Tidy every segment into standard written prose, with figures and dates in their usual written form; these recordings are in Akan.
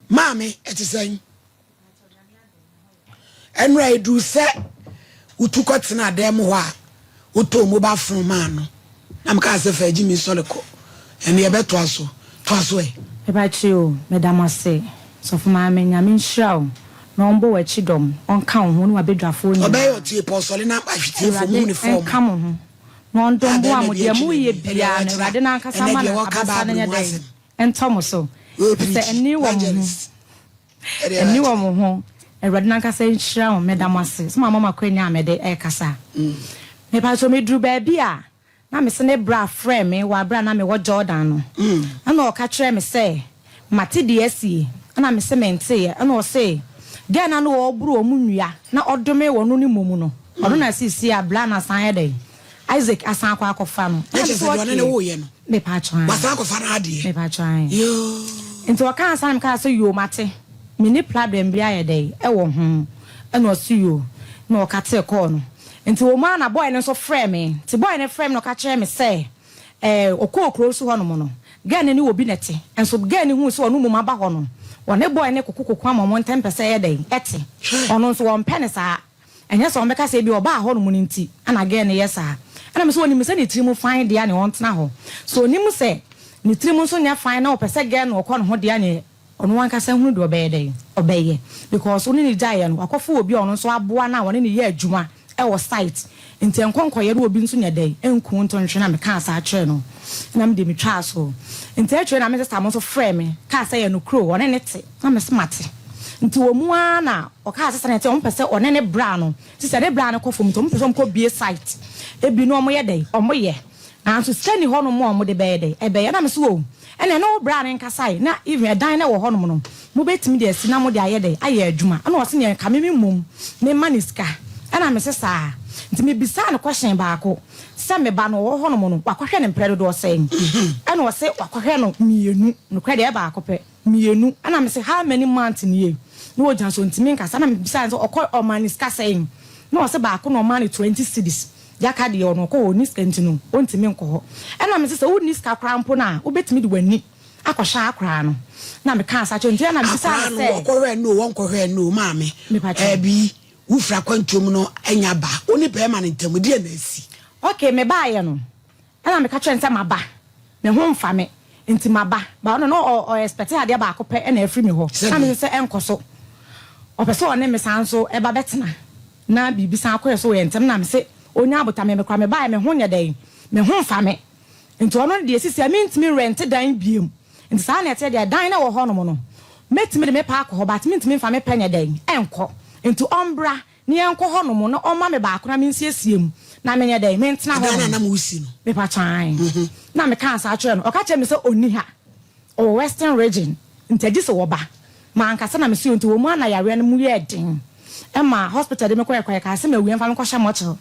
Mammy, it is saying. And Ray do say, who took us in a demo, who told mobile from man. I'm cast for Jimmy Solico, and the abet was so, 'twas way. About you, Madame, I say, so for my men, I mean, show. No boy at Chidom, on count when we be drafting. Obey your tea, Apostle, and I should for uniform. Come on. No, don't go on with your movie, Piano, Radina Casamana, and Thomaso. A new woman. A new woman home. And Radnaka saying, show, Madame, I say, Mamma Quenya, Mede Ecasa. Me pacho me drew baby. Na me se ne bra frame me wa bra na me wo Jordan no. Ana o ka kire me say, mate de asie. Ana me se mente ana o say, de na no o bru o munua na odome wo no ni momu no. Odo na sisi abla na san ye dey. Isaac asan kwa akofa no. Na se do ne wo ye no. Me pacho. Wasan akofa na ade. Me pacho. Yo. Nti o kan san me ka say yo mate. Me ni problem bia ye dey. E wo ho. Ana o si yo. Na o ka te call no. Nti wo ma na boy no so frame me. Ti boy no frame no ka kire me say okokro so hono mo no. Ga ne ni obi nete. Enso ga ne hu so onu mu maba hono. Wone boy ne kokoko ama mo 10% ye den. Ete. Ono so won pene saa. Enye so mbeka say bi oba hono mu nti. Ana ga ne yesa. Ana me so oni me say ni tirimu fine dia ne won tena ho. So oni mu say ni tirimu so nya fine na opese ga ne okọ no ho dia ne ono wan kasa hunu do obeye den. Obeye because oni ni jaye no akofo obi ono so aboa na wone ni ye adwuma. Ewo site nti enkonko ye obi nso nya dai enku ntonhwe na me ka asa akere no na me de me twa so nti akere na me sister mo so frame ka asa ye no kro one ne te na me smart nti wo mu ana o ka asa na te on pese one ne bra no sister ne bra no ko fom to mo pese mo ko bie site e bi no mo ye dai o mo ye na so sani ho no mo de be dai e be ye na me so wo ene no bra ne nkasai na even dan na wo ho no mo betimi de asi na mo de aye dai aye adwuma ana o se ne ka me mum ne maniska ana me sesa nti me bisa no question baako se me ba no wo ho no mo no wakohwe ne mpredo do sen ana wo se wakohwe no mienu no kwede e baako pe mienu ana me se how many months nie no wo janso ntimi nkasa na me bisa so okọ omaniska sen no wo se baako no mani 20 cedis yaka de ono ko oni skenti no ontimi nko ana me se oni ska krampo na wo betimi de wani akọhwa akra no na me kan sa cho nti ana me bisa se okọhwe no won kohwe no maame bi ufra kwantum no enya ba oni be ma ntam die na asi okay me ba ye no ana me ka twen se maba me ho mfa me nti maba ba no o expect ade ba akopɛ na afri me ho na me se enkoso o pese one me sanso e ba betena na bibi san akoye so ye ntem na me se onya abota me kwa me ba me ho nya dan me ho mfa me nti ono de asisi me ntimi rent dan biem nti sa na ete de dan na wo ho no mo no metimi de me pa akọ but me ntimi mfa me panya dan enko into ombra ni enko ho no mo no oma me ba akona me nsiesie na me nya dai me ntena ho na mo usi no me pa chan na me kan sa atwe no o ka che me se oni ha o western region ntedi se wo ba ma anka se na me se onto wo mu ana yare no mu ye den e ma hospital de me koye ka se me wi enfa me ko hye mocho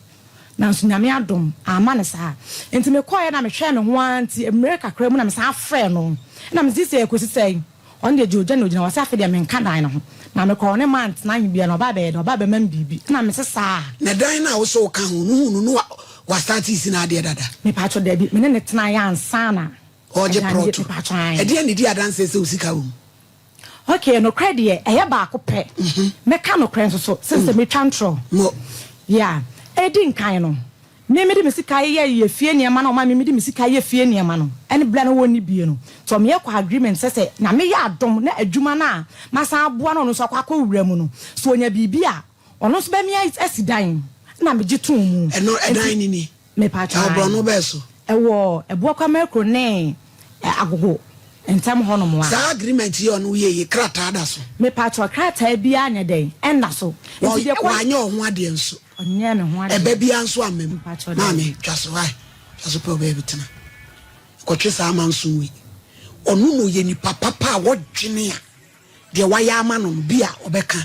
na nso nyame adom ama ne sa enti me koye na me hwe me ho anti America kra mu na me sa afre no na me sisi ekosi sei on de joja no jina wasa afede me nka dan no na me ko ne mant na hibia no ba be man bibi na me sesa na dan na wo so ka hu no wa start isi na ade dada me pa cho dabi me ne tena ya ansa na oje proto e de ne di adanse se usika wo okay no credit e ba akopɛ me ka no kren so since me twantro mo yeah e di nkan no me de sika ye fie niema na o ma me de sika ye fie niema no ene bla no woni bie no to me kwa agreement se na me ya adom na adwuma na masa aboa no so akwa wura mu no so onya bibia ono so be me asidan na me gitum mu eno edan ni me pa cha obro no be so ewo ebo kwa makro ne agogo entam ho no mo a agreement ye ono ye krata da so me pa cha krata bia nya den enda so nti wa anya ho ade nso onye me ho ade ebe bia nso amem mami twaso wai twaso pe obe bitina ko twesa amanso wi onu no ye ni papa wo dwene a de waya ama no bia obeka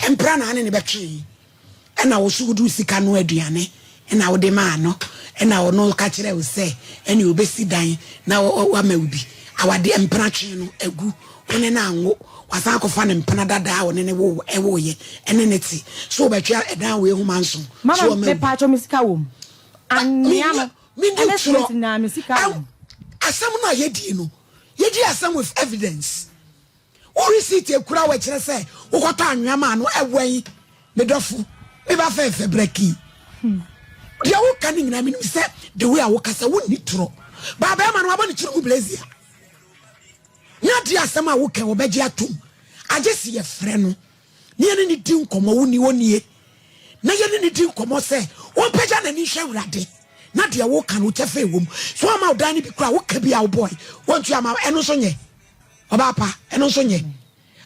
empra na ne betwe ena wo sugudu sika no aduane ena wo de ma no ena wo no ka kire wo se ena obesi dan na wa mawubi awade empra twe no agu one na anwo wasa akofa ne mpana dada wo ne wo ewo ye ene ne ti so betwa edan we hu manso so me pa cho misika wo ania no me na misika wo asam na ye di no ye di asam with evidence o receipt e kura we kire say wo koto anwea ma no ewan me dofo me ba fe breki dia wo kan nyina me say the way a wo kasa wo ni tro ba ba ma no aba ni chiru blazia nya dia asema wo ke wo beje atum agesi ye frɛ no ne ne ni din komo wo ni wonie na ye ne din komo say wo peja na ni hwe wrade na dia wo kan wo chefe wom so ama odan ni bi kura wo ka bi a wo boy won tu ama eno so nye oba pa eno so nye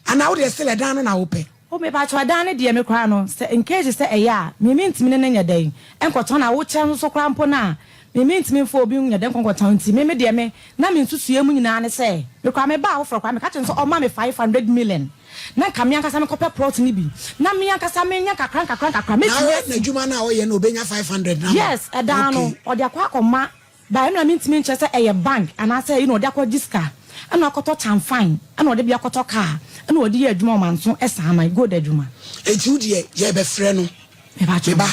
ana wo de sele dan no na wo pe o me ba twa dan ne de me kura no se in case se eya me ntimi ne nya dan enkoto na wo che so kura mpo na me ntimi mfo obi nya dan konkoto ntimi me de me na me nsusue mu nyina ne se me kura me ba wo fro kwa me ka chen so o ma me 500 million na ka me ankasa me kope plot ni bi na me ankasa me nya kakran me na juma na o ye no obenya 500 na yes edan no o de akwa akoma ba me na me ntimi nche se eye bank ana se you know de akwa diska ana akoto chamfine ana o de bi akoto car ana o de ye adwuma manso esa ama go de adwuma eju de ye be frɛ no me ba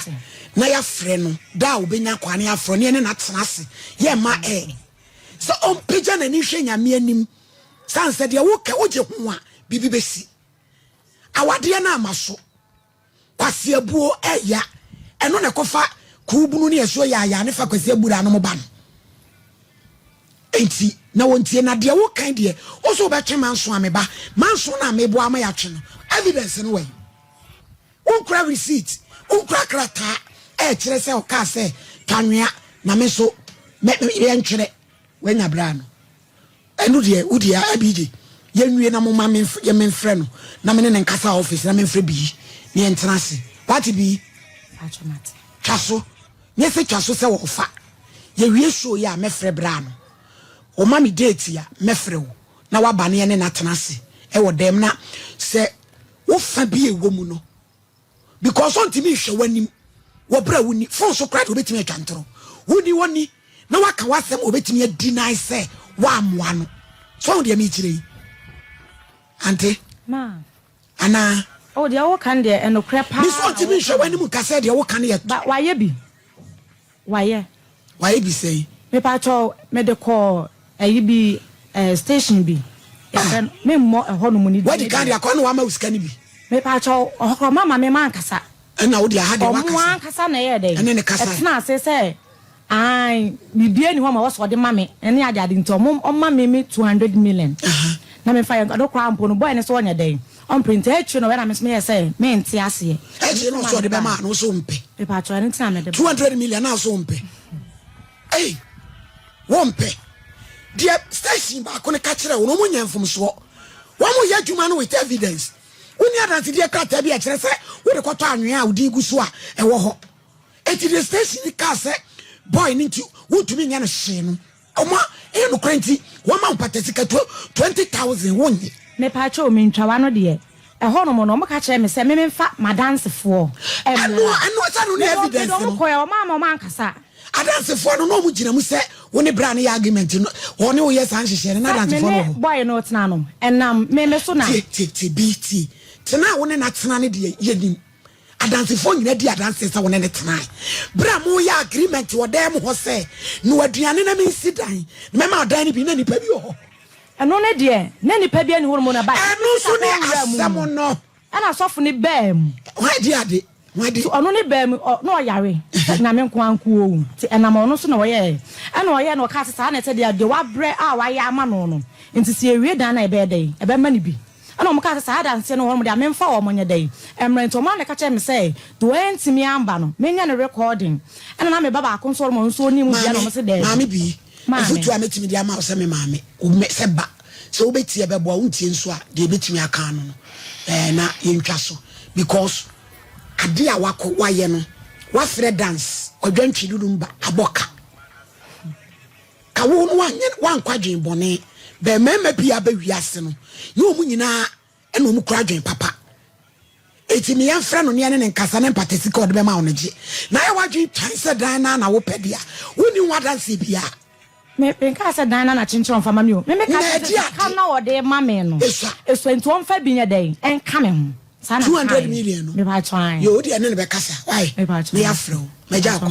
na ya frɛ no da obenya kwane afro ne na tena ase ye ma so on pija na ni hwe nyame anim sanse de wo ka oje ho a bibi besi awade na amaso kwase abuo eya eno ne kofa kubunu ne yeso ya ne fa kwase abura no mo ba no enti na wontie na de wo kan de o so be twe manso ameba manso na amebo ama ya twe no evidence no way unkra receipt unkra krata kire se o ka se tanwea na me so me ntwere wanya bra no enu de udia abije yenwie na mo ma me ye me mfre no na me ne nkasa office na me mfre bi ne entena se what bi atchomate twaso nye se twaso se wo fa ye wie show ya me mfre bra no o ma me date ya me mfre wo na wa ba ne ne na tena se wo dem na se wo fa bi ewo mu no because on timi hwe wanim wo bra woni fon so kra do betimi atwantro woni na waka wasem obetimi deny say wa amwa no so de mi kire ante ma ana o de wo kan de eno krepa mi so timi hwe wanim ka say de wo kan ye ba waye bi say me pa cho me de call ayi bi station bi ya me mo ho no mu ni what the kan ya ko no wa ma usika ni bi me pa cho okro mama me man kasa na wo de ha de wa kasa o kasa na ye de ene ne kasa etna say ai bibie ni ho ma wo so de mame ene ade nti o ma me 200 million na me fa ya do kwa ampo no boy ne so onya den on print echu no we na me say me nti ase echu no so de be ma no so mpe me pa cho ene tina me de 200 million na so mpe wompe dia station ba ko ne ka kire wo no mo nyamfom so wo mo ya dwuma no with evidence uni adanti dia krata bi a kire se wo de koto anwea odi gu so a ewo ho eti the station ka se boy ninti wo tumi nya no hye no oma e no kwenti wo ma mpatesi ka 20,000 wonye me pa cho me ntwa no de ho no mo no mo ka kire me se me mfa madansefo ano sa no evidence no ko ya o ma ma nkasa adansefo no mu gina mu se wo ne bra ne argument no wo ne wo yes an hye na adansefo no boy no tena no enam me so na bt tena wo ne na tena ne de yenim adansefo nyina di adanse sa wo ne tena bra mo ya agreement wo dem ho se no aduane na me nsidan me ma adan ne bi na nipa bi ho eno ne de na nipa bi ani wo mo na ba eno so ne asem no ana sofo ne bam wa di ade so ono ne bam no yare na me nko anko o ti enam ono so na wo ye ana wo ye na ka sesa na te de wa bre a wa ya ama no no nti se ewie dan na ebe dey ebe ma ni bi ana mo ka sesa adanse no ho mo de amemfa wo mo nye dey emre to ma na ka che me say do enti mi amba no me nya ne recording ana na me baba akon so mo nso ni mu dia no mo se dey maami bi efutu ametimi dia ma wo se me maami o me se ba so obeti ebe bo wontie nso a de betimi aka no na yentwa so because ade a wako waye no wa frɛ dance odwantwi dudumba aboka ka wo no wan kwadwen bone be mema bia ba wiase no ye omu nyina ene omu kwadwen papa eti me yɛmfrɛ no ne ne nkasa ne mpatesi ka ɔde bɛma wo no gye na yɛ wadwen twan sɛ dan na wo pɛ dia woni wa dance bia me penka sɛ dan na chinchiro mfa ma me o me ka sɛ na ɔde ma me no eso enti on fa bi nya dan enka me ho 200 million no me ba twan yo odi ene ne be kasa why me afro me ja ko